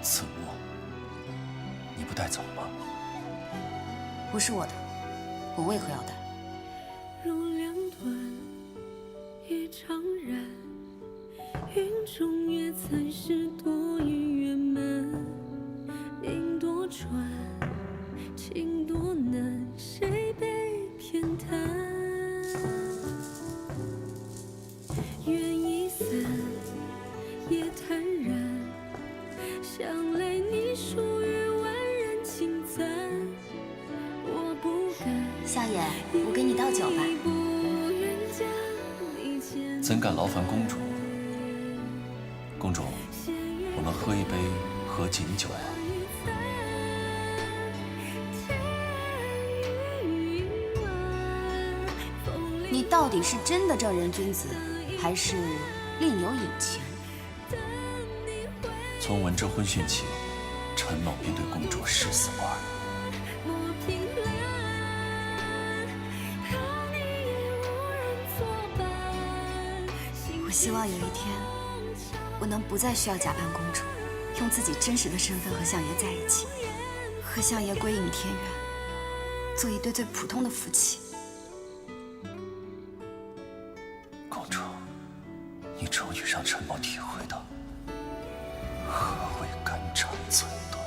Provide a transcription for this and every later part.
此物，你不带走吗？不是我的，我为何要带？如两段夜怅然，云中也曾是多云圆满，云多穿，情多难，谁被偏袒？缘已散，夜坦然，想泪你属于万人轻赞，我不敢。相爷，我给你倒酒吧。怎敢劳烦公主？公主，我们喝一杯合卺酒啊！你到底是真的正人君子，还是另有隐情？从闻之婚讯起，陈某便对公主视死不二。我希望有一天，我能不再需要假扮公主，用自己真实的身份和相爷在一起，和相爷归隐田园，做一对最普通的夫妻。公主，你终于让陈某体会到何谓肝肠寸断。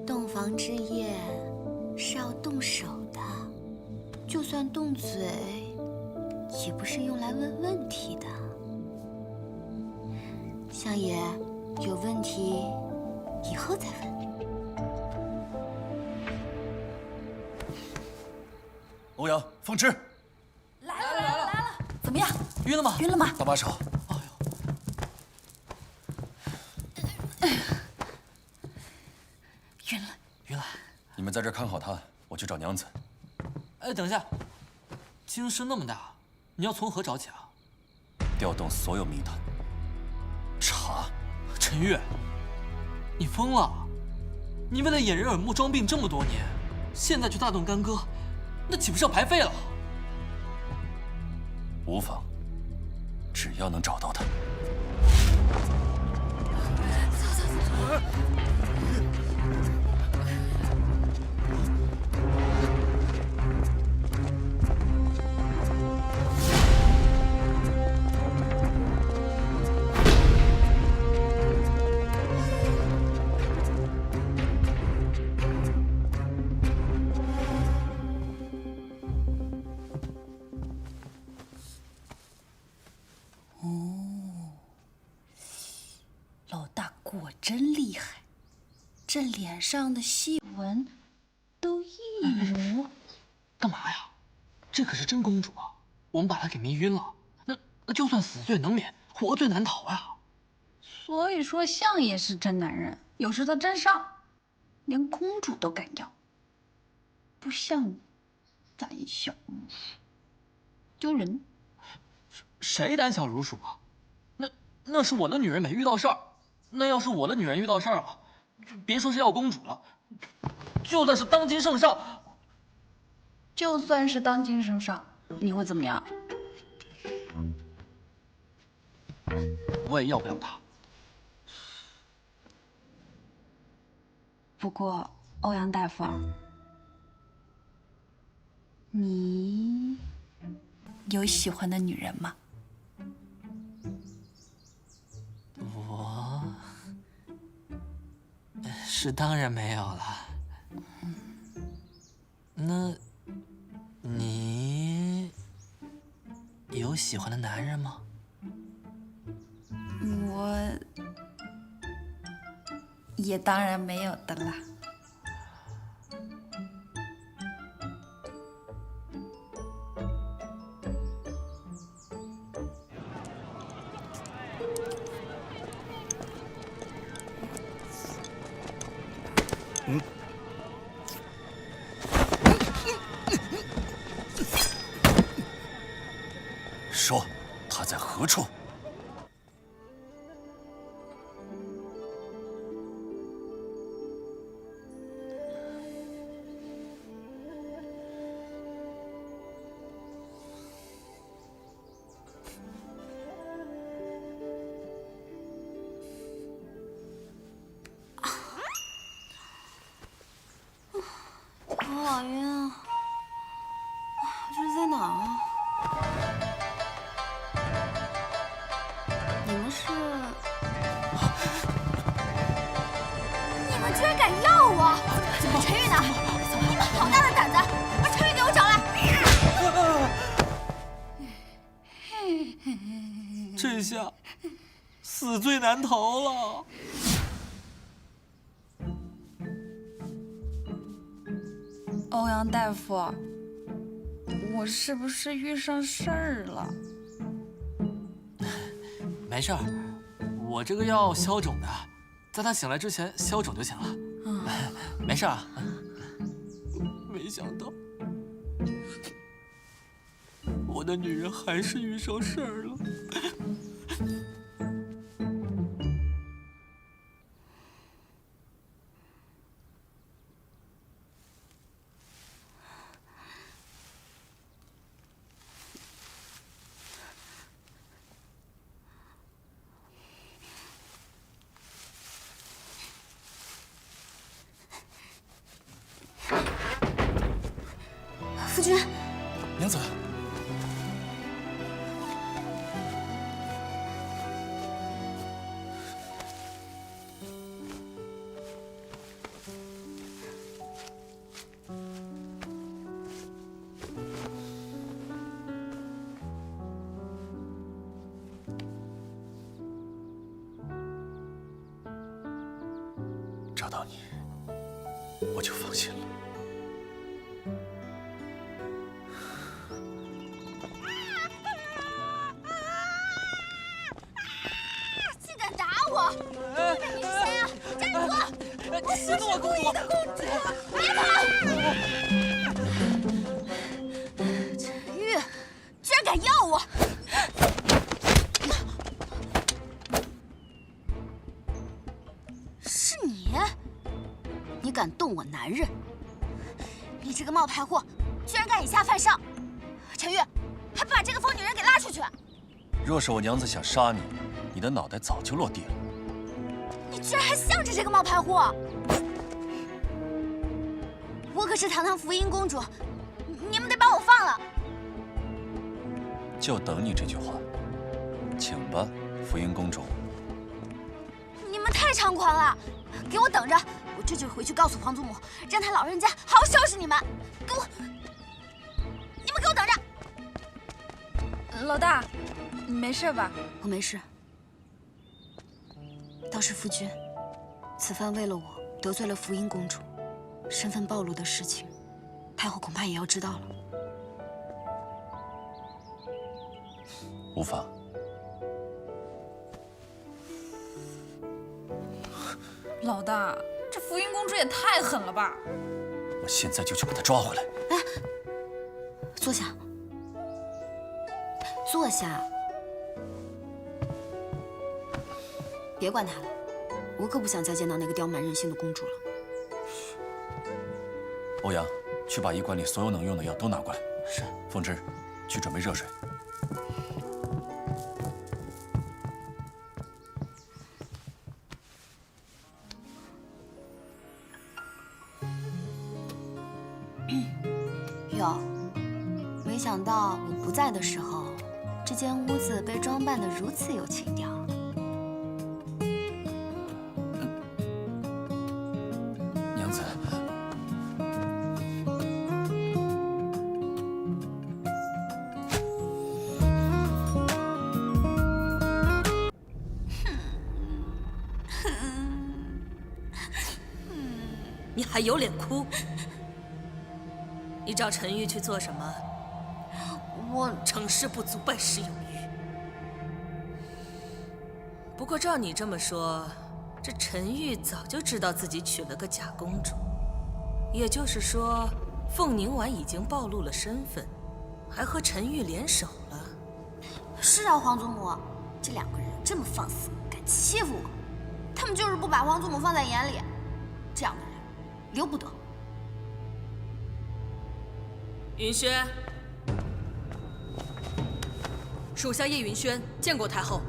洞房之夜是要动手的，就算动嘴，也不是用来问问题的。相爷，有问题以后再问。欧阳，凤芝，来了！怎么样？晕了吗？晕了吗？搭把手。晕了。你们在这看好他，我去找娘子。哎，等一下，京师那么大，你要从何找起啊？调动所有密探。查。陈玉，你疯了！你为了掩人耳目装病这么多年，现在就大动干戈，那岂不是要白费了？无妨，只要能找到他。老大果真厉害，这脸上的细纹都一如……干嘛呀？这可是真公主啊！我们把她给迷晕了，那就算死罪能免，活罪难逃呀！所以说相爷是真男人，有时他真上，连公主都敢要，不像你，胆小如鼠，丢人。谁胆小如鼠啊？那是我的女人没遇到事儿。那要是我的女人遇到事儿了，别说是要公主了，就算是当今圣上，就算是当今圣上，你会怎么样？我也要不了她。不过欧阳大夫，你有喜欢的女人吗？我是当然没有了。那你有喜欢的男人吗？我也当然没有的啦。说，他在何处？是，你们居然敢要我！陈玉呢？你们好大的胆子！把陈玉给我找来！这下死罪难逃了。欧阳大夫，我是不是遇上事儿了？没事儿，我这个药消肿的，在他醒来之前消肿就行了。没事啊。没想到，我的女人还是遇上事儿了。夫君，娘子，找到你，我就放心了。竟敢打我！你是谁啊？站住！我息怒啊，公主！别跑！陈玉，居然敢要我！是你？你敢动我男人？你这个冒牌货，居然敢以下犯上！陈玉，还不把这个疯女人给拉出去！若是我娘子想杀你，你的脑袋早就落地了。你居然还向着这个冒牌货！我可是堂堂福音公主，你们得把我放了！就等你这句话，请吧，福音公主。你们太猖狂了！给我等着，我这就回去告诉皇祖母，让她老人家好好收拾你们！给我，你们给我等着！老大，你没事吧？我没事。倒是夫君，此番为了我得罪了福音公主，身份暴露的事情，太后恐怕也要知道了。无妨。老大，这福音公主也太狠了吧！我现在就去把她抓回来。坐下，坐下。别管她了，我可不想再见到那个刁蛮任性的公主了。欧阳，去把医馆里所有能用的药都拿过来。是。凤芝，去准备热水。哟，没想到我不在的时候，这间屋子被装扮得如此有情调。娘子，你还有脸哭？你找陈玉去做什么？我成事不足败事有余。不过照你这么说，这陈玉早就知道自己娶了个假公主，也就是说，凤凝婉已经暴露了身份，还和陈玉联手了。是啊，皇祖母，这两个人这么放肆，敢欺负我，他们就是不把皇祖母放在眼里，这样的人留不得。云轩，属下叶云轩见过太后。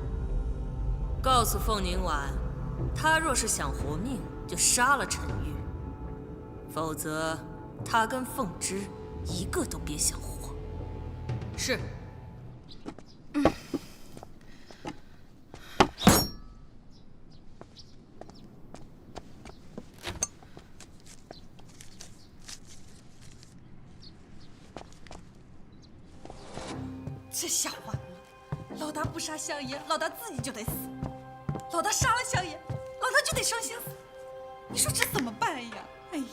告诉凤凝婉，她若是想活命，就杀了陈玉，否则她跟凤芝一个都别想活。是。不杀相爷，老大自己就得死；老大杀了相爷，老大就得伤心死。你说这怎么办呀？哎呀，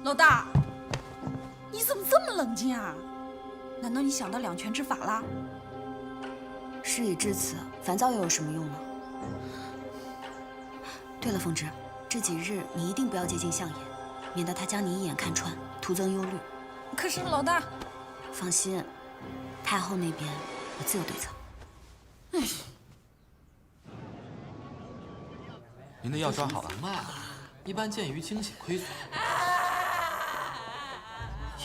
老大，你怎么这么冷静啊？难道你想到两全之法啦？事已至此，烦躁又有什么用呢？对了，凤芝，这几日你一定不要接近相爷，免得他将你一眼看穿，徒增忧虑。可是老大，放心，太后那边我自有对策。您的药抓好了。慢，一般见于精血亏损，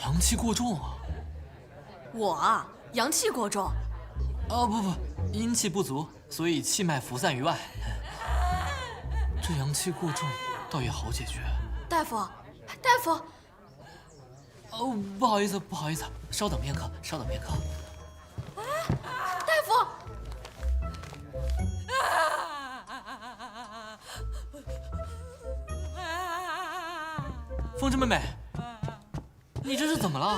阳气过重啊！我啊，阳气过重。哦不，阴气不足，所以气脉浮散于外。这阳气过重，倒也好解决。大夫，大夫，哦，不好意思，稍等片刻。大夫，凤芝妹妹，你这是怎么了？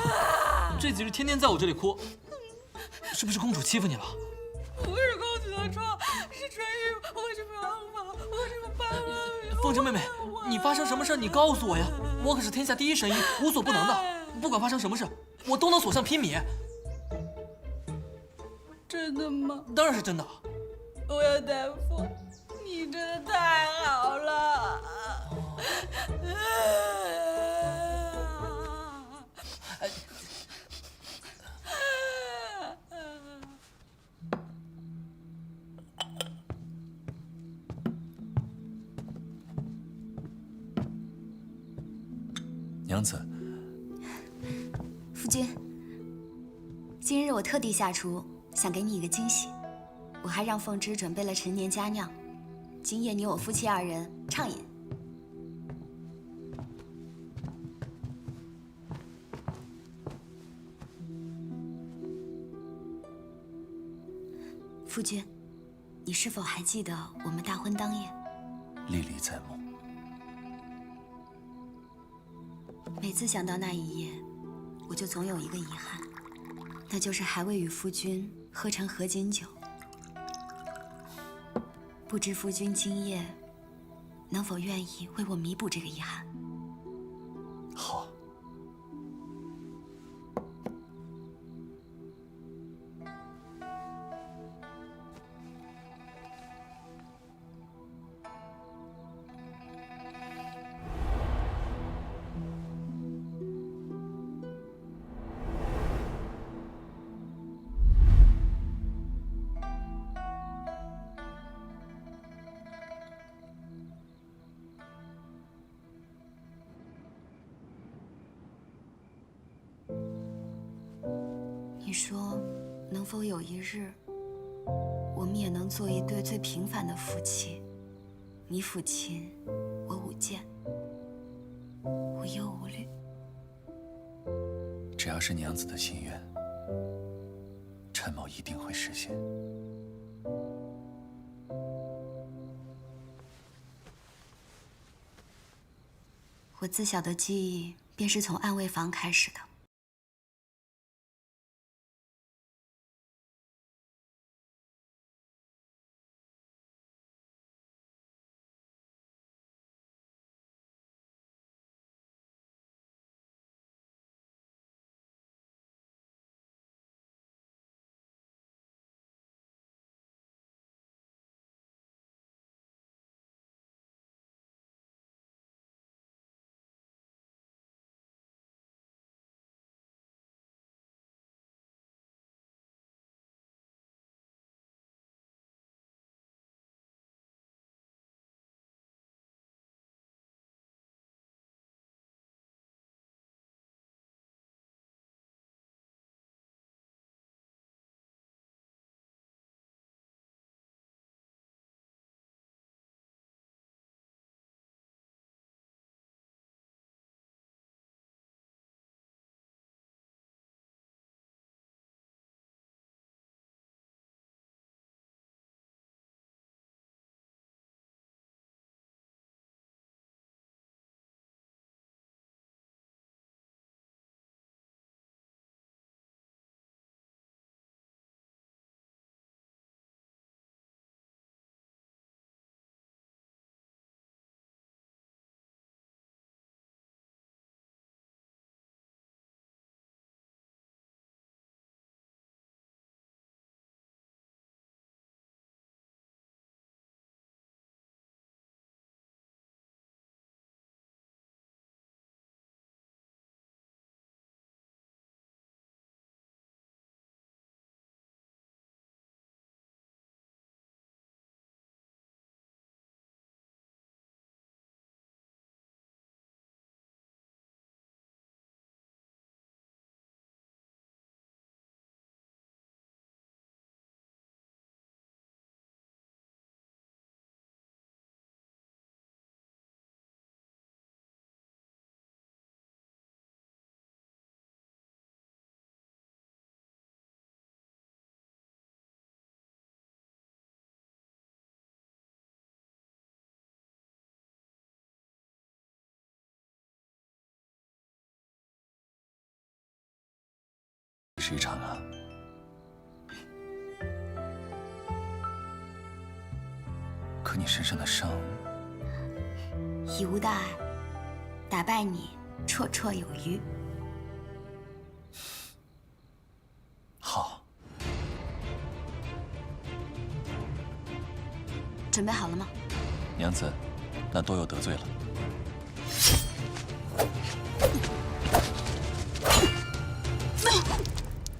这几日天天在我这里哭，是不是公主欺负你了？不是公主的错，是纯玉，我是没办法，我这个办法。凤芝妹妹，你发生什么事你告诉我呀！我可是天下第一神医，无所不能的。不管发生什么事，我都能所向披靡。真的吗？当然是真的。欧阳大夫，你真的太好了。娘子，夫君，今日我特地下厨，想给你一个惊喜。我还让凤芝准备了陈年佳酿，今夜你我夫妻二人畅饮。夫君，你是否还记得我们大婚当夜？历历在目。每次想到那一夜，我就总有一个遗憾，那就是还未与夫君喝成合卺酒。不知夫君今夜能否愿意为我弥补这个遗憾？好。你说，能否有一日，我们也能做一对最平凡的夫妻？你抚琴，我舞剑，无忧无虑。只要是娘子的心愿，陈某一定会实现。我自小的记忆便是从暗卫房开始的。是一场啊。可你身上的伤，以无大碍，打败你绰绰有余。好，准备好了吗？娘子，那多有得罪了。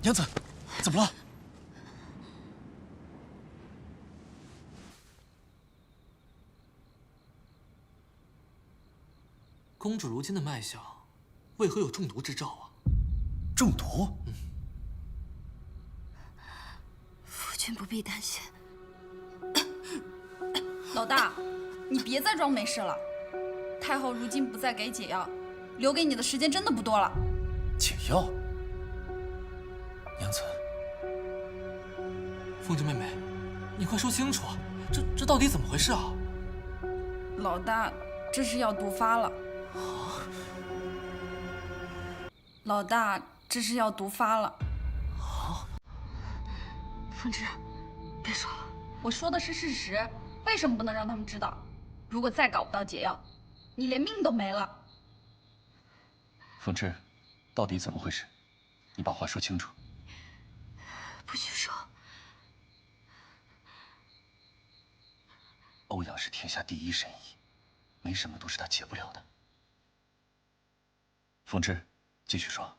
娘子，怎么了？公主如今的脉象，为何有中毒之兆啊？中毒？夫君不必担心。老大，你别再装没事了。太后如今不再给解药，留给你的时间真的不多了。解药？娘子，凤芝妹妹，你快说清楚，这到底怎么回事啊？老大，这是要毒发了。老大，这是要毒发了。凤芝，别说了。我说的是事实，为什么不能让他们知道？如果再搞不到解药，你连命都没了。凤芝，到底怎么回事？你把话说清楚。不许说。欧阳是天下第一神医，没什么毒是他解不了的。凤芝，继续说。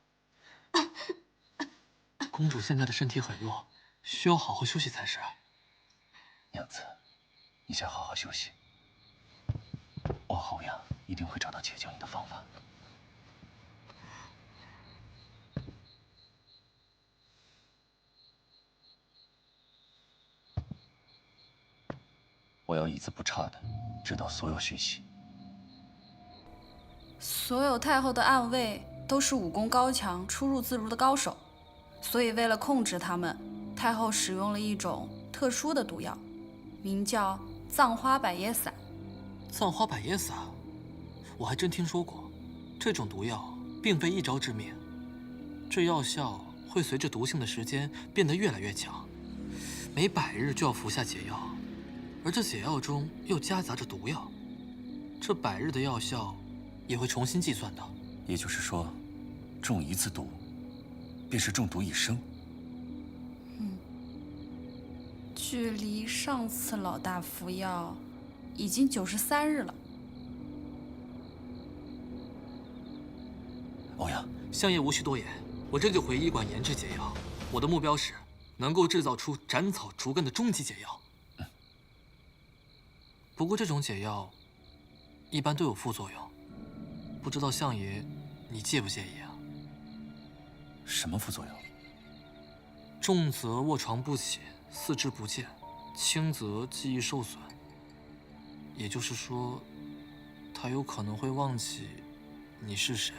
公主现在的身体很弱，需要好好休息才是。娘子，你先好好休息。我和欧阳一定会找到解救你的方法。我要一字不差的知道所有讯息。所有太后的暗卫都是武功高强、出入自如的高手，所以为了控制他们，太后使用了一种特殊的毒药，名叫葬花百叶散。葬花百叶散，我还真听说过。这种毒药并非一招致命，这药效会随着毒性的时间变得越来越强，每100日就要服下解药，而这解药中又夹杂着毒药，这100日的药效也会重新计算的。也就是说，中一次毒，便是中毒一生。距离上次老大服药已经93日了。欧阳，相爷无需多言，我这就回医馆研制解药。我的目标是能够制造出斩草除根的终极解药。不过这种解药一般都有副作用，不知道相爷你介不介意啊？什么副作用？重则卧床不起，四肢不健；轻则记忆受损。也就是说，他有可能会忘记你是谁。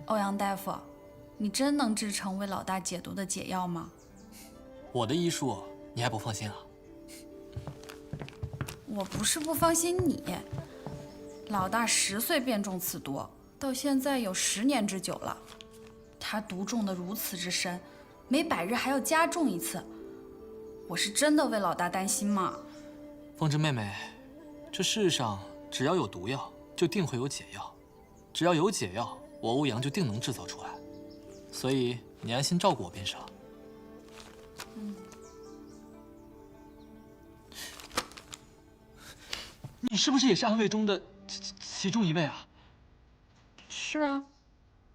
欧阳大夫，你真能制成为老大解毒的解药吗？我的医术你还不放心啊？我不是不放心你，老大10岁便中此毒，到现在有10年之久了。他毒中的如此之深，每100日还要加重一次。我是真的为老大担心嘛。凤芝妹妹，这世上只要有毒药，就定会有解药；只要有解药，我欧阳就定能制造出来。所以你安心照顾我便是了。你是不是也是暗卫中的其中一位啊？是啊，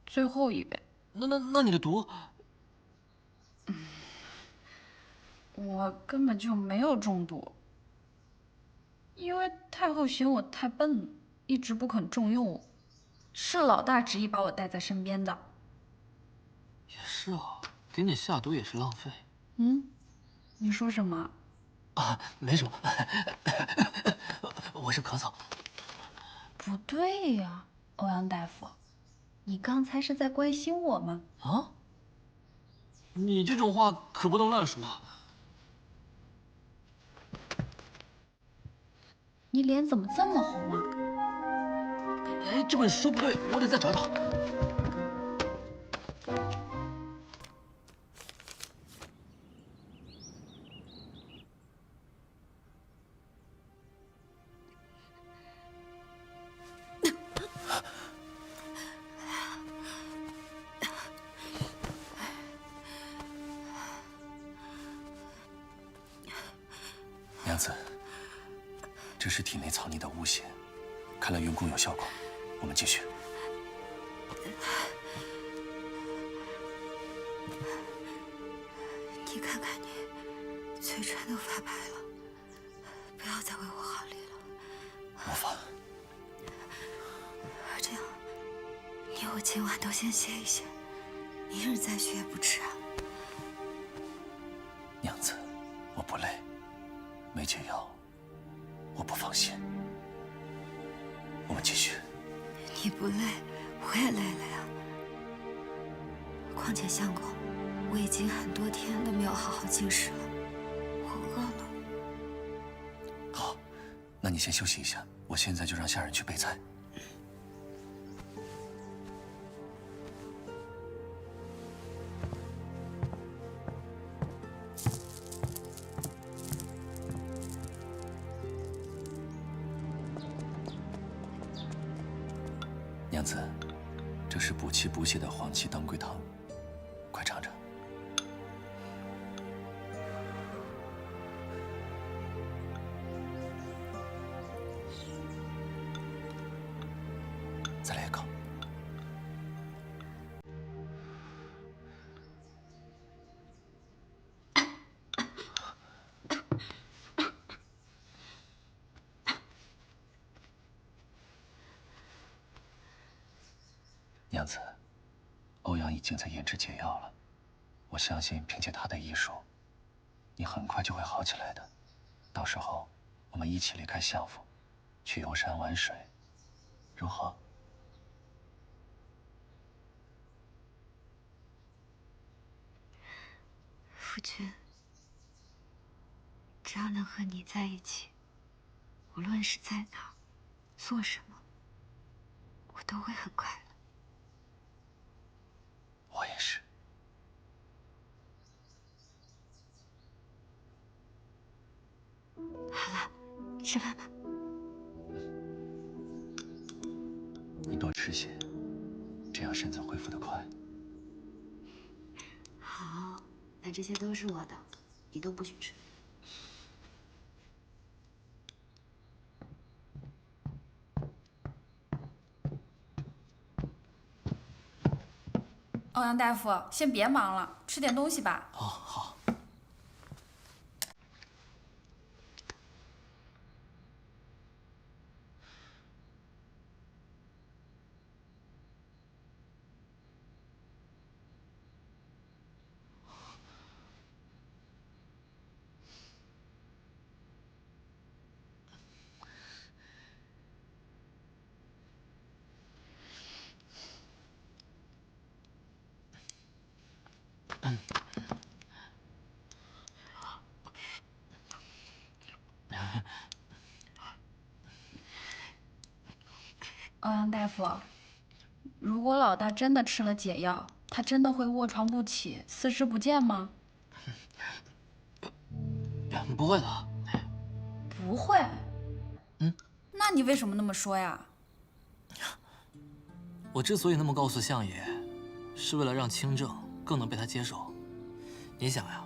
最后一位。那你的毒？我根本就没有中毒，因为太后嫌我太笨了，一直不肯重用我。是老大执意把我带在身边的。也是啊，给你下毒也是浪费。你说什么？啊，没什么，我是咳嗽。不对呀，欧阳大夫，你刚才是在关心我吗？啊？你这种话可不能乱说。你脸怎么这么红啊？哎，这本书不对，我得再找找。娘子，这是体内藏匿的巫血，看来用功有效果。我们继续。你看看你，嘴唇都发白了，不要再为我好力了。无法。这样，你我今晚都先歇一歇，明日再学也不迟啊。娘子，我不累，没解药，我不放心。我们继续。你不累，我也累了呀。况且相公，我已经很多天都没有好好进食了，我饿了。好，那你先休息一下，我现在就让下人去备菜。娘子，这是补气补血的黄芪当归汤，快尝尝。再来一口。娘子，欧阳已经在研制解药了，我相信凭借他的医术，你很快就会好起来的。到时候，我们一起离开相府，去游山玩水，如何？夫君，只要能和你在一起，无论是在哪儿，做什么，我都会很快乐。我也是。好了，吃饭吧。你多吃些，这样身子恢复得快。好，那这些都是我的，你都不许吃。欧阳大夫，先别忙了，吃点东西吧。哦，好。欧阳大夫，如果老大真的吃了解药，他真的会卧床不起、四肢不见吗？不会的。不会。那你为什么那么说呀？我之所以那么告诉相爷，是为了让清正更能被他接受。你想呀，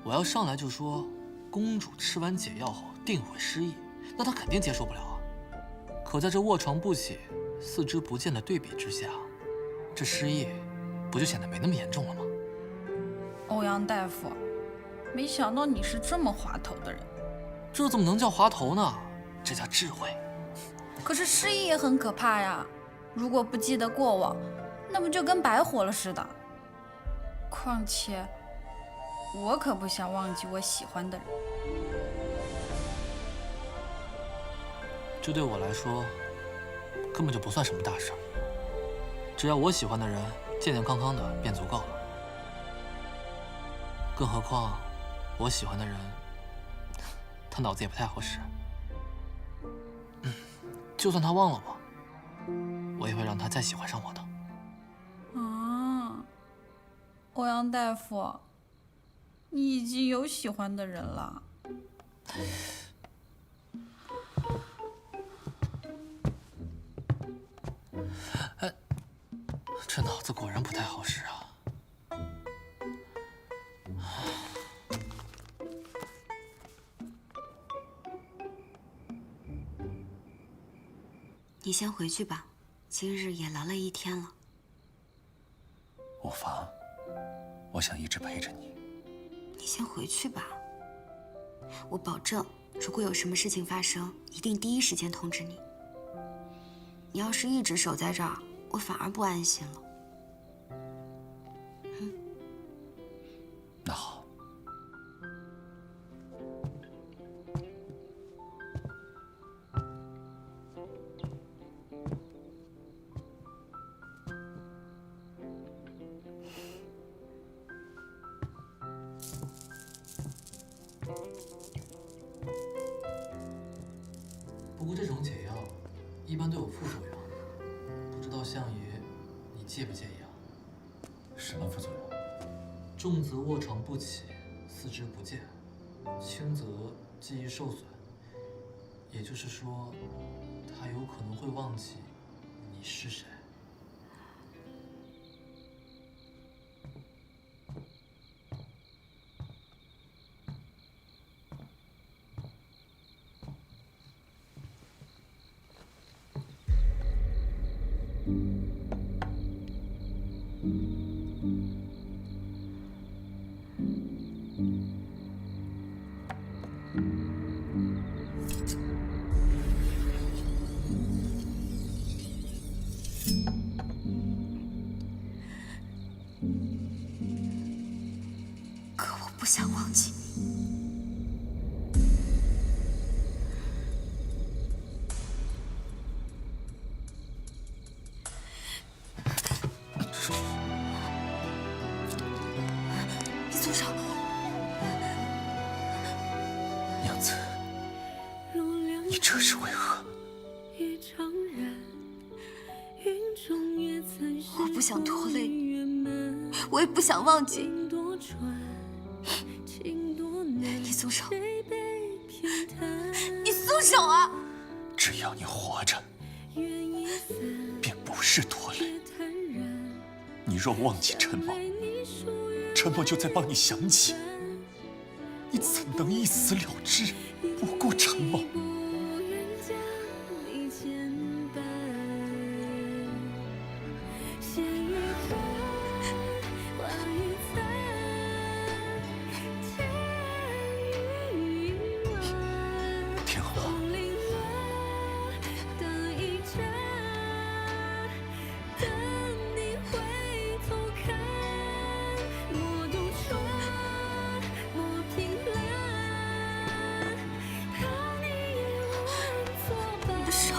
我要上来就说公主吃完解药后定会失忆，那他肯定接受不了啊。可在这卧床不起、四肢不见的对比之下，这失忆不就显得没那么严重了吗？欧阳大夫，没想到你是这么滑头的人。这怎么能叫滑头呢？这叫智慧。可是失忆也很可怕呀，如果不记得过往，那不就跟白活了似的。况且，我可不想忘记我喜欢的人。这对我来说，根本就不算什么大事儿。只要我喜欢的人健健康康的便足够了。更何况，我喜欢的人，他脑子也不太好使。就算他忘了我也会让他再喜欢上我的。啊，欧阳大夫，你已经有喜欢的人了。哎，这脑子果然不太好使啊。你先回去吧，今日也劳了一天了。无妨，我想一直陪着你。你先回去吧，我保证，如果有什么事情发生，一定第一时间通知你。你要是一直守在这儿，我反而不安心了。那好。不过这种解药一般都有副作用，不知道相爷你介不介意啊？什么副作用？重则卧床不起，四肢不健；轻则记忆受损。也就是说，他有可能会忘记你是谁。可我不想忘记你。你松手！娘子，你这是为何？我不想拖累你，我也不想忘记你。你松手！你松手啊！只要你活着，便不是拖累。你若忘记陈某，陈某就再帮你想起。你怎能一死了之，不顾陈某？听话。你的手。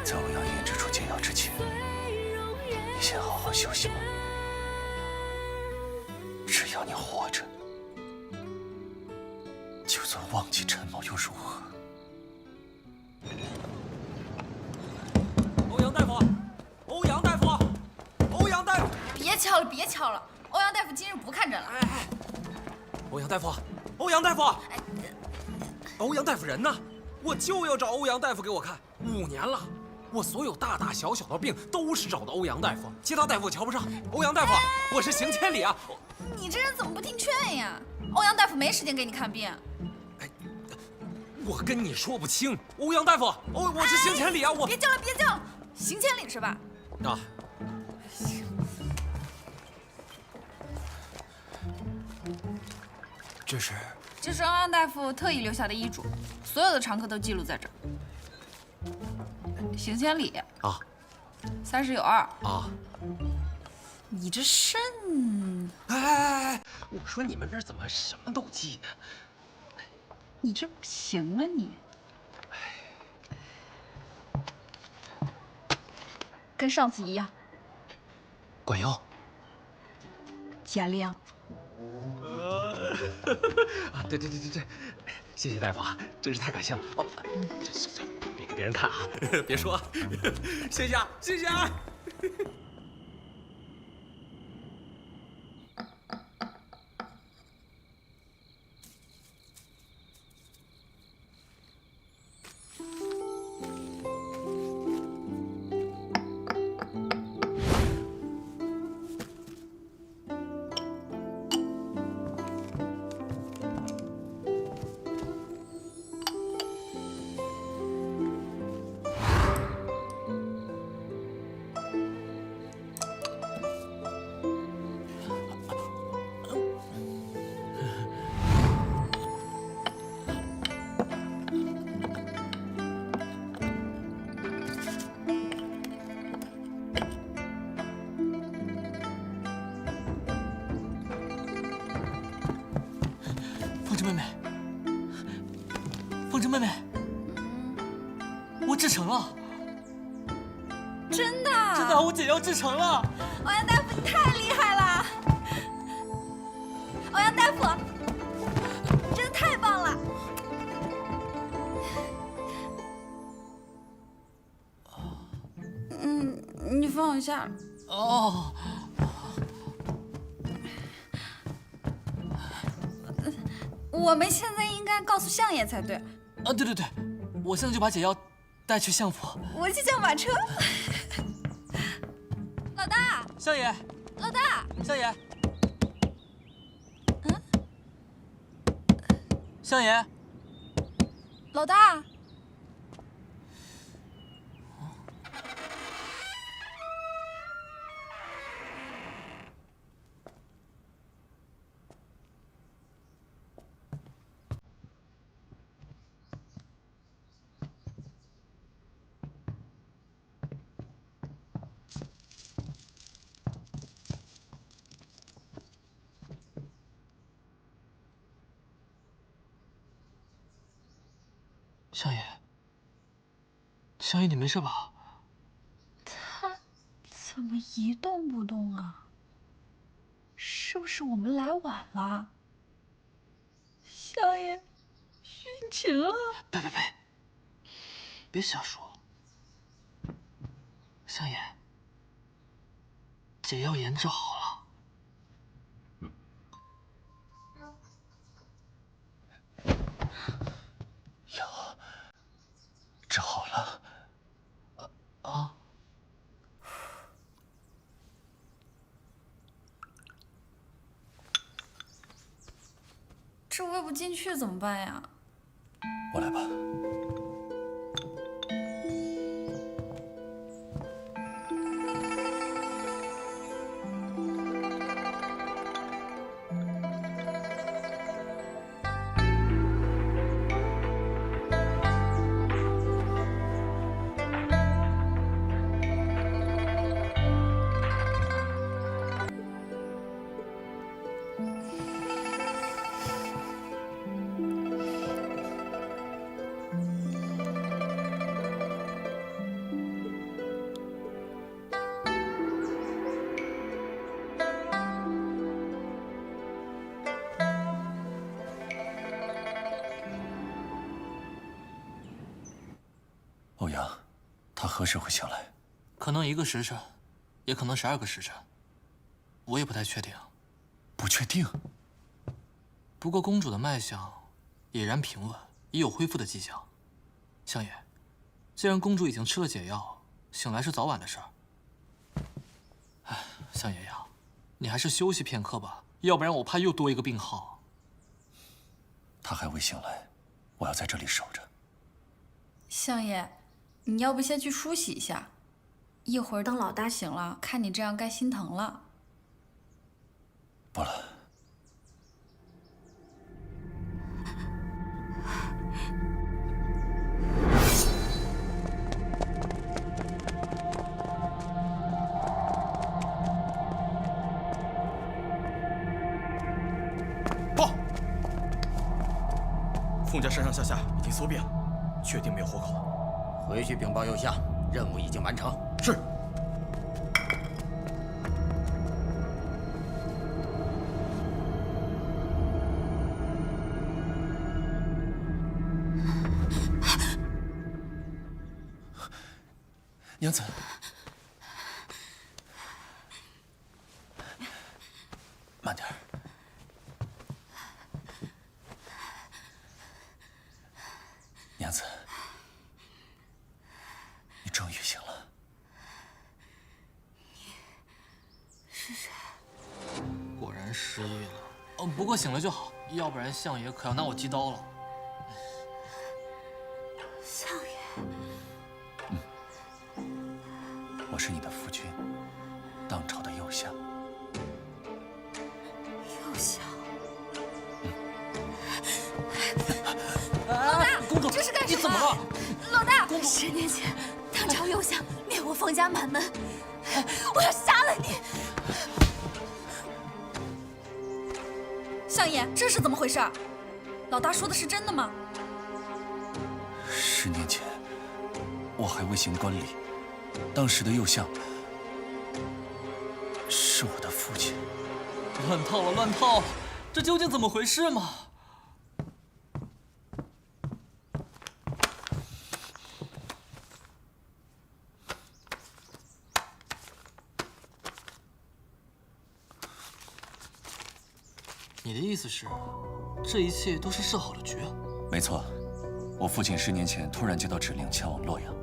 在欧阳胤之处解药之前，你先好好休息吧。只要你活着，就算忘记陈某又如何？欧阳大夫，欧阳大夫，欧阳大夫！别敲了，别敲了！欧阳大夫今日不看诊了。哎，欧阳大夫，欧阳大夫，欧阳大夫人呢？我就要找欧阳大夫给我看，5年了。我所有大大小小的病都是找的欧阳大夫，其他大夫我瞧不上。欧阳大夫，我是行千里啊！你这人怎么不听劝呀？欧阳大夫没时间给你看病。哎，我跟你说不清。欧阳大夫，我是行千里啊！我别叫了，别叫了，行千里是吧？啊。这是欧阳大夫特意留下的医嘱，所有的常客都记录在这儿。行千里啊， 30有2。啊！你这肾……哎，我说你们这怎么什么都记呢？你这不行啊你！跟上次一样，管用。减量。啊，对，谢谢大夫啊，真是太感谢了。哦，这，别给别人看啊，别说啊，谢谢啊，谢谢啊。凤芝妹妹，我治成了，真的？真的，我解药治成了。欧阳大夫，你太厉害了！欧阳大夫，你真的太棒了！你放我下。哦。我们现在应该告诉相爷才对。啊，对，我现在就把解药带去相府。我去叫马车。老大，相爷，老大，相爷，相爷，老大。相爷，你没事吧？他怎么一动不动啊？是不是我们来晚了？相爷殉情了？别瞎说。相爷，解药研制好了。药治好了。啊！这喂不进去怎么办呀？我来吧。欧阳，他何时会醒来？可能1个时辰，也可能12个时辰，我也不太确定。不确定。不过公主的脉象已然平稳，已有恢复的迹象。相爷，既然公主已经吃了解药，醒来是早晚的事儿。哎，相爷呀，你还是休息片刻吧，要不然我怕又多一个病号。他还未醒来，我要在这里守着。相爷，你要不先去梳洗一下，一会儿等老大醒了，看你这样该心疼了。不了。报。凤家上上下下已经搜遍了，确定没有活口。回去禀报右相，任务已经完成。是。娘子，慢点儿。娘子，你终于醒了。是谁？果然失忆了。哦，不过醒了就好，要不然相爷可要拿我击刀了。相爷。我是你的夫君，当朝的右相。右相。老大，公主，这是干什么？你怎么了？老大，10年前，当朝右相灭我凤家满门，我要杀了你！相爷，这是怎么回事？老大说的是真的吗10年前，我还未行冠礼，当时的右相是我的父亲。乱套了，乱套！这究竟怎么回事嘛？你的意思是，这一切都是设好的局？没错，我父亲10年前突然接到指令前往洛阳，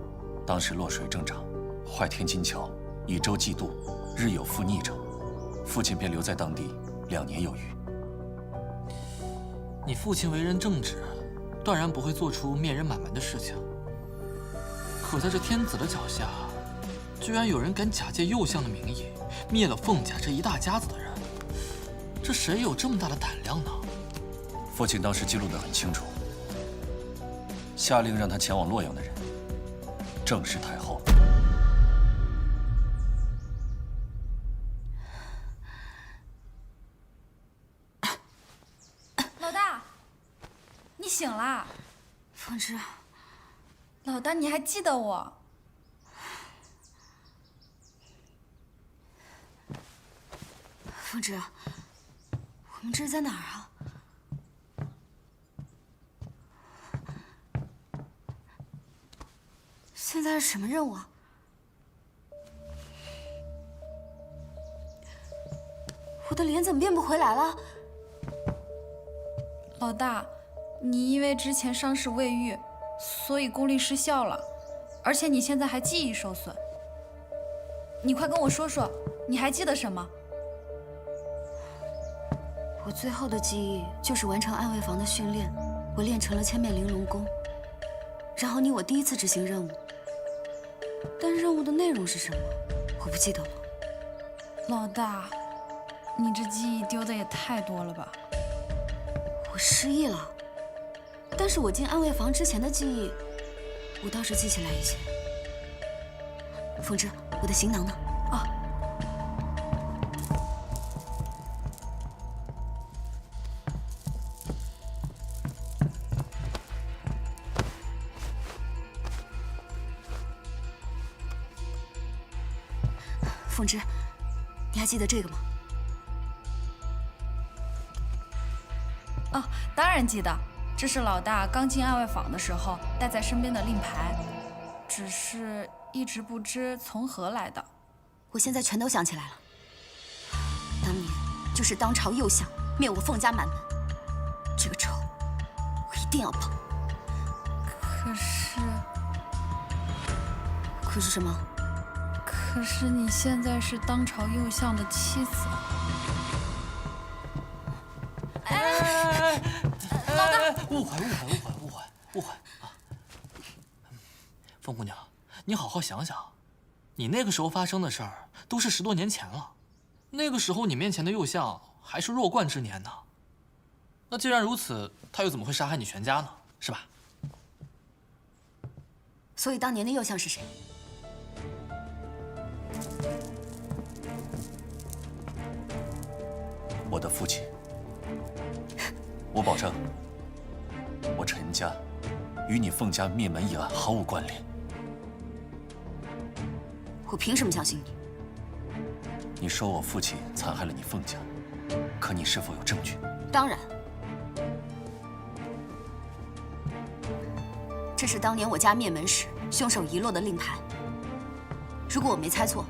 当时洛水正涨，坏天金桥以舟济渡，日有负逆者，父亲便留在当地2年有余。你父亲为人正直，断然不会做出灭人满门的事情。可在这天子的脚下，居然有人敢假借右相的名义灭了凤家这一大家子的人，这谁有这么大的胆量呢？父亲当时记录得很清楚，下令让他前往洛阳的人，正是太后。老大，你醒啦？凤芝，老大，你还记得我？凤芝，我们这是在哪儿啊？现在是什么任务啊？我的脸怎么变不回来了？老大，你因为之前伤势未愈，所以功力失效了，而且你现在还记忆受损。你快跟我说说，你还记得什么？我最后的记忆就是完成暗卫房的训练，我练成了千面玲珑功，然后你我第一次执行任务，但任务的内容是什么，我不记得了。老大，你这记忆丢的也太多了吧？我失忆了，但是我进暗卫房之前的记忆，我倒是记起来一些。凤芝，我的行囊呢？啊。凤芝，你还记得这个吗？哦，当然记得，这是老大刚进暗卫坊的时候带在身边的令牌，只是一直不知从何来的。我现在全都想起来了，当年就是当朝右相灭我凤家满门，这个仇我一定要报。可是什么？可是你现在是当朝右相的妻子。老大，误会啊！凤姑娘，你好好想想，你那个时候发生的事儿都是10多年前了，那个时候你面前的右相还是弱冠之年呢。那既然如此，他又怎么会杀害你全家呢？是吧？所以当年的右相是谁？我的父亲。我保证，我陈家与你凤家灭门一案毫无关联。我凭什么相信你？你说我父亲残害了你凤家，可你是否有证据？当然，这是当年我家灭门时凶手遗落的令牌。如果我没猜错，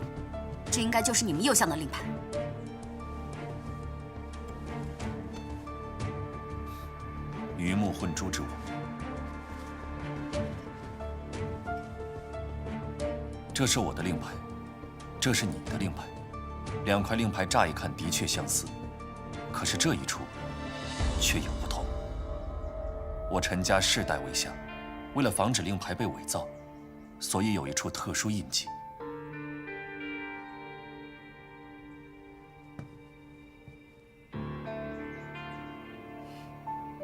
这应该就是你们右相的令牌。鱼目混珠之物。这是我的令牌，这是你的令牌，两块令牌乍一看的确相似，可是这一处却有不同。我陈家世代为相，为了防止令牌被伪造，所以有一处特殊印记。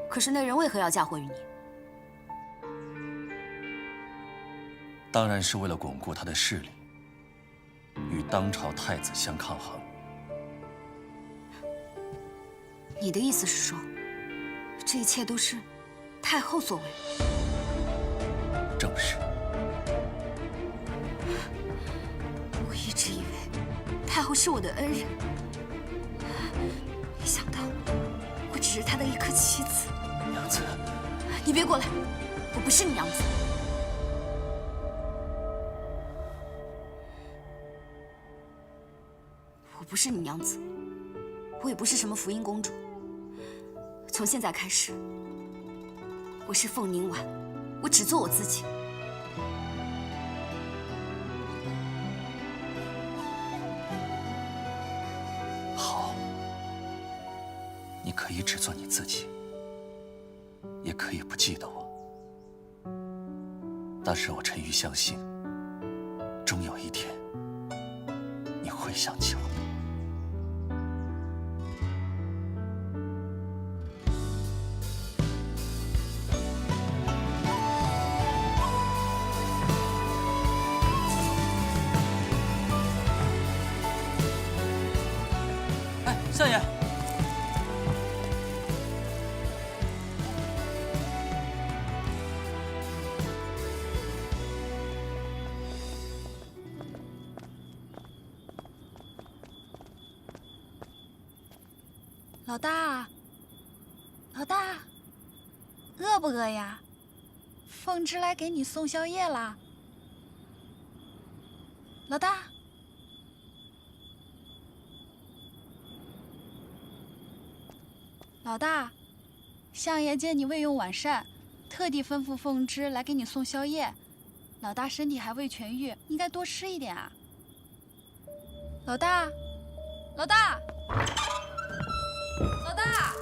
可是那人为何要嫁祸于你？当然是为了巩固他的势力，与当朝太子相抗衡。你的意思是说，这一切都是太后所为？正是。我一直以为太后是我的恩人，没想到我只是她的一颗棋子。娘子，你别过来，我不是你娘子。我不是你娘子，我也不是什么福音公主。从现在开始，我是凤凝婉，我只做我自己。好，你可以只做你自己，也可以不记得我，但是我陈玉相信，终有一天你会想起我。哎，相爷。老大，老大，饿不饿呀？凤芝来给你送宵夜啦。老大，老大，相爷见你未用晚膳，特地吩咐凤芝来给你送宵夜。老大身体还未痊愈，应该多吃一点啊。老大，老大。老大，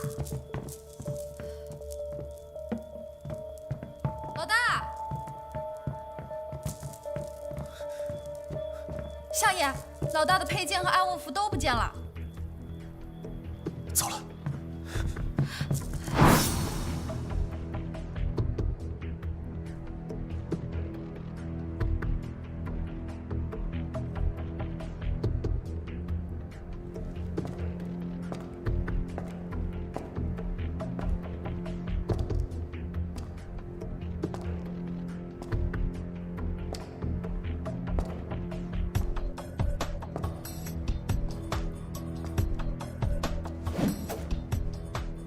老大，相爷，老大的佩剑和安卧符都不见了。走了。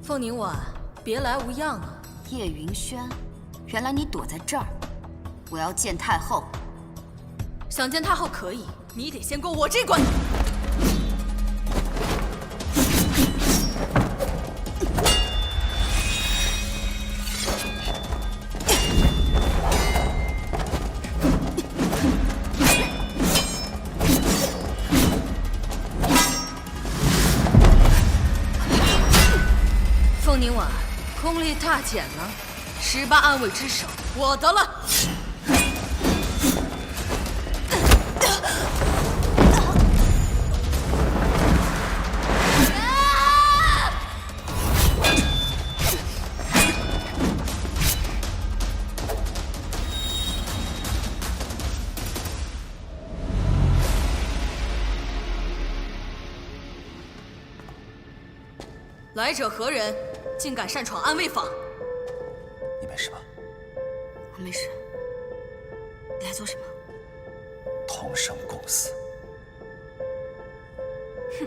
凤凝婉，别来无恙啊！叶云轩，原来你躲在这儿。我要见太后。想见太后可以，你得先过我这关。凤凝婉，功力大减了，18暗卫之首，我得了。来者何人？竟敢擅闯安危坊！你没事吧？我没事。你来做什么？同生共死。哼，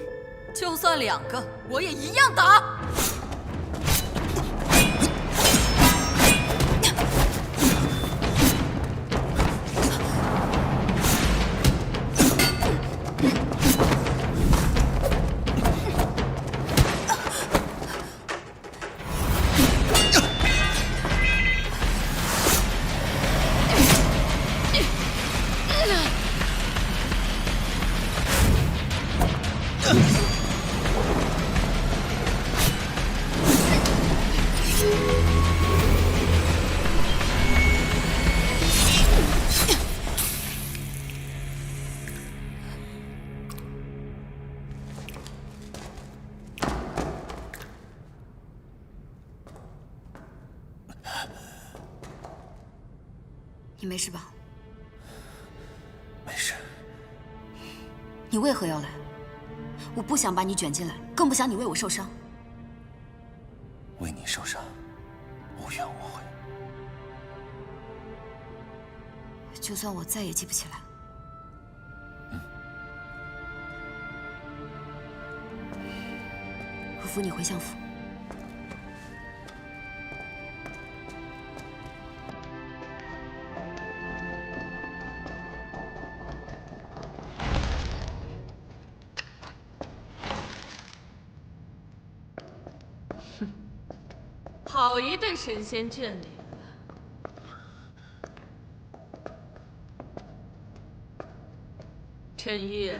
就算2个，我也一样打。你没事吧？没事。你为何要来？我不想把你卷进来，更不想你为我受伤。为你受伤，无怨无悔。就算我再也记不起来。我扶你回相府。好一对神仙眷侣！陈玉，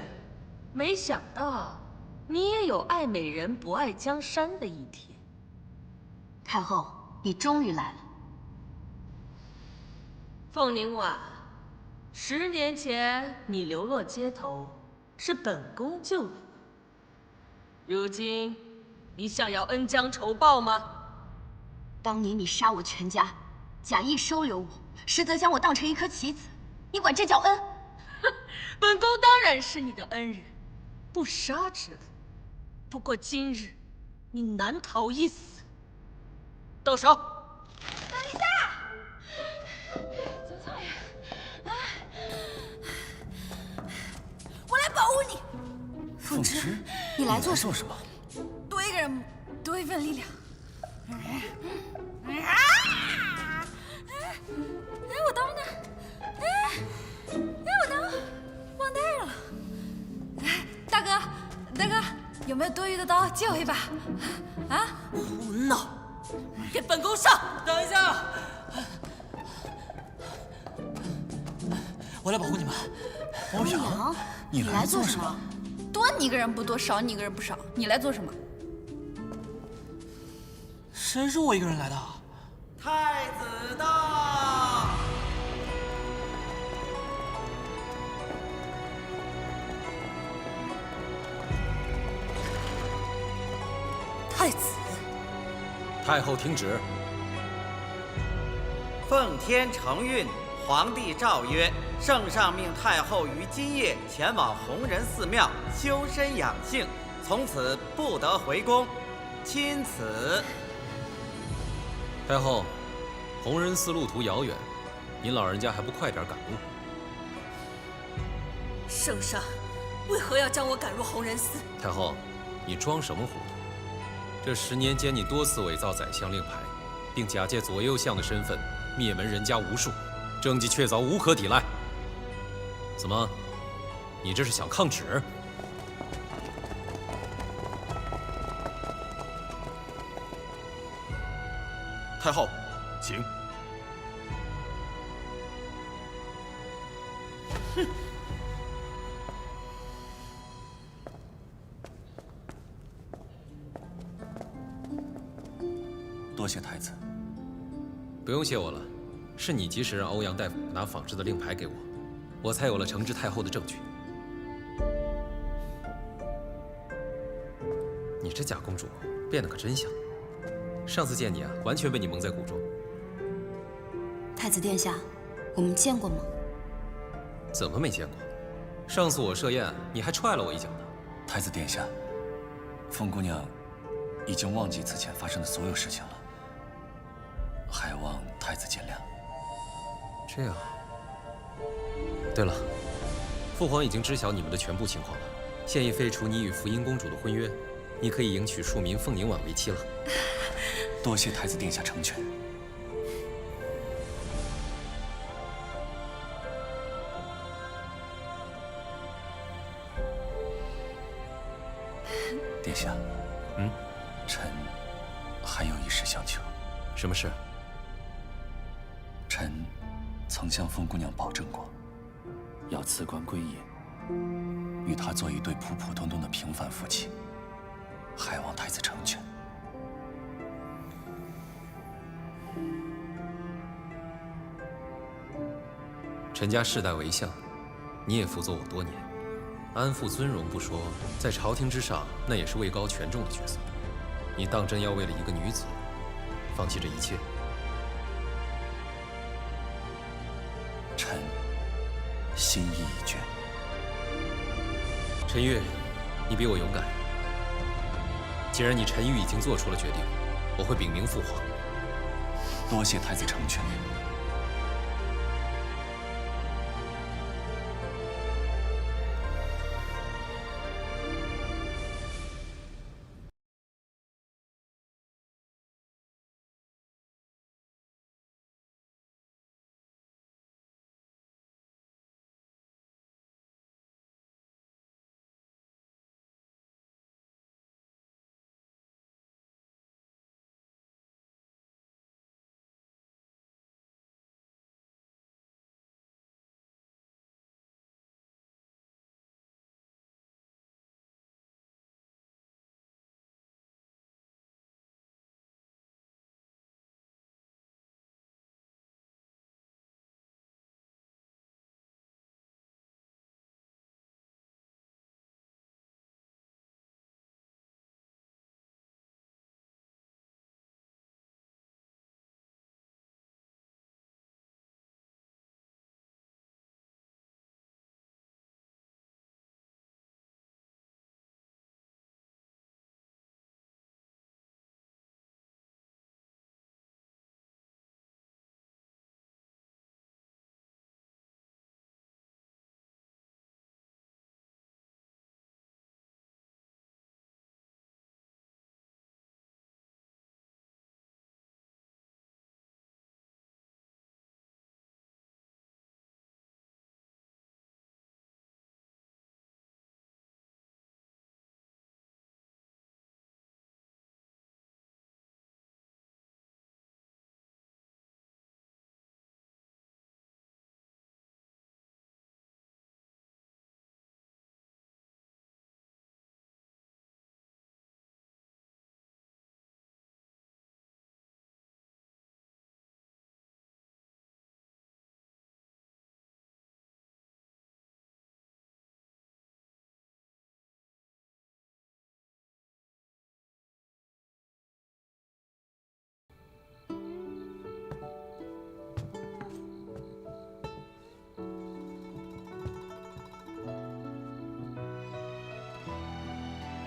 没想到你也有爱美人不爱江山的一天。太后，你终于来了。凤凝婉，10年前你流落街头，是本宫救你。如今，你想要恩将仇报吗？当年你杀我全家，假意收留我，实则将我当成一颗棋子，你管这叫恩？本宫当然是你的恩人，不杀之恩。不过今日，你难逃一死。动手！等一下，曾少爷，我来保护你。凤芝，你来做什么？多一个人，多一份力量。我刀呢？我刀忘带了。大哥，有没有多余的刀借我一把？啊！胡闹！给本宫上！等一下，我来保护你们。欧阳，你来做什么？多你一个人不多，少你一个人不少。你来做什么？谁说我一个人来的？太子到！太子，太后听旨。奉天承运，皇帝诏曰：圣上命太后于今夜前往弘仁寺庙修身养性，从此不得回宫。钦此。太后，弘仁寺路途遥远，您老人家还不快点赶路？圣上为何要将我赶入弘仁寺？太后，你装什么糊涂？这10年间，你多次伪造宰相令牌，并假借左右相的身份灭门人家无数，政绩确凿无可抵赖。怎么，你这是想抗旨？太后，请。多谢太子。不用谢我了，是你及时让欧阳大夫拿仿制的令牌给我，我才有了惩治太后的证据。你这假公主变得可真像，上次见你啊，完全被你蒙在鼓中。太子殿下，我们见过吗？怎么没见过？上次我设宴，你还踹了我一脚呢。太子殿下，凤姑娘已经忘记此前发生的所有事情了，还望太子见谅。这样。对了，父皇已经知晓你们的全部情况了，现已废除你与福音公主的婚约，你可以迎娶庶民凤宁婉为妻了。多谢太子殿下成全。殿下，臣还有一事相求。什么事？臣曾向凤姑娘保证过，要辞官归隐，与她做一对普普通通的平凡夫妻，还望太子成全。陈家世代为相，你也辅佐我多年，安抚尊荣不说，在朝廷之上，那也是位高权重的角色。你当真要为了一个女子，放弃这一切？臣心意已决。陈玉，你比我勇敢。既然你陈玉已经做出了决定，我会禀明父皇。多谢太子成全。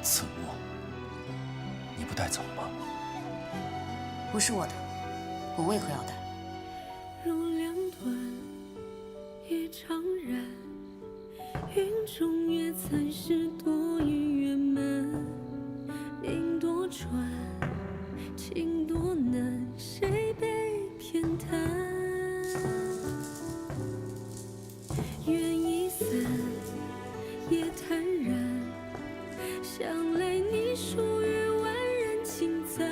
此物你不带走吗？不是我的，我为何要带？如两段夜长染，云中月残是多余圆满，命多舛，情多难，谁被偏袒？缘已散，夜坦然，想来你属于万人轻赞，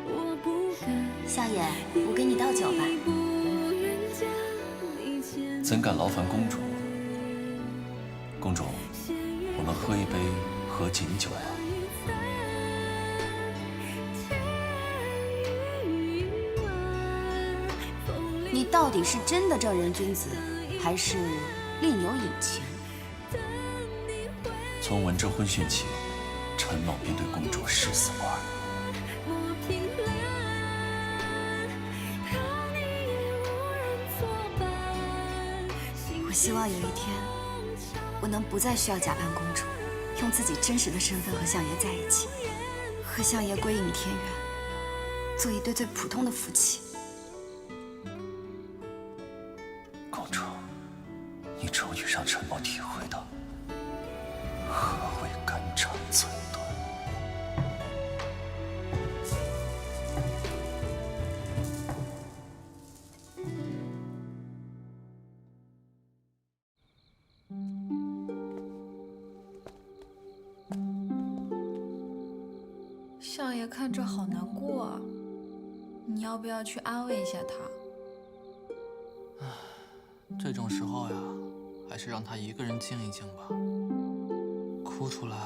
我不敢。夏野，我给你倒酒吧。怎敢劳烦公主？公主，我们喝一杯合卺酒吧。你到底是真的正人君子，还是另有隐情？从闻之婚讯起，陈某便对公主誓死不二。我希望有一天，我能不再需要假扮公主，用自己真实的身份和相爷在一起，和相爷归隐天元，做一对最普通的夫妻。公主，你终于让陈某体会到何为肝肠寸断。相爷看着好难过啊，你要不要去安慰一下他？这种时候呀，还是让他一个人静一静吧，哭出来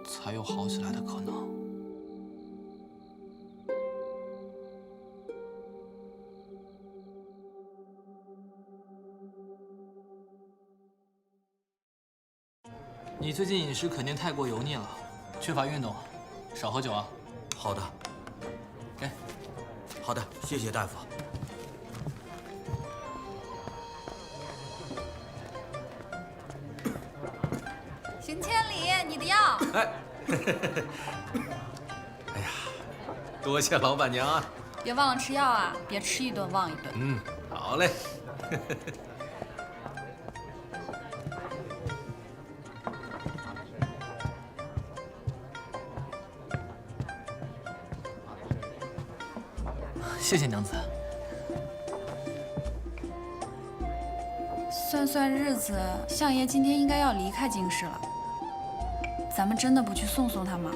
才有好起来的可能。你最近饮食肯定太过油腻了，缺乏运动，少喝酒啊。好的，给。好的，谢谢大夫。邢千里，你的药。哎，哎呀，多谢老板娘啊！别忘了吃药啊，别吃一顿忘一顿。嗯，好嘞。谢谢娘子。算算日子，相爷今天应该要离开京师了。咱们真的不去送送他吗？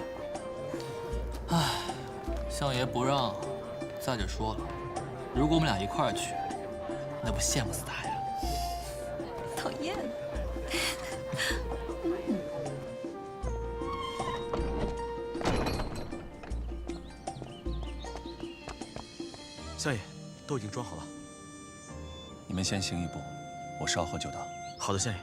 唉，相爷不让。再者说了，如果我们俩一块儿去，那不羡慕死他呀？讨厌。相爷，都已经装好了。你们先行一步，我稍后就到。好的，相爷。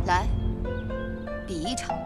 来，比一场。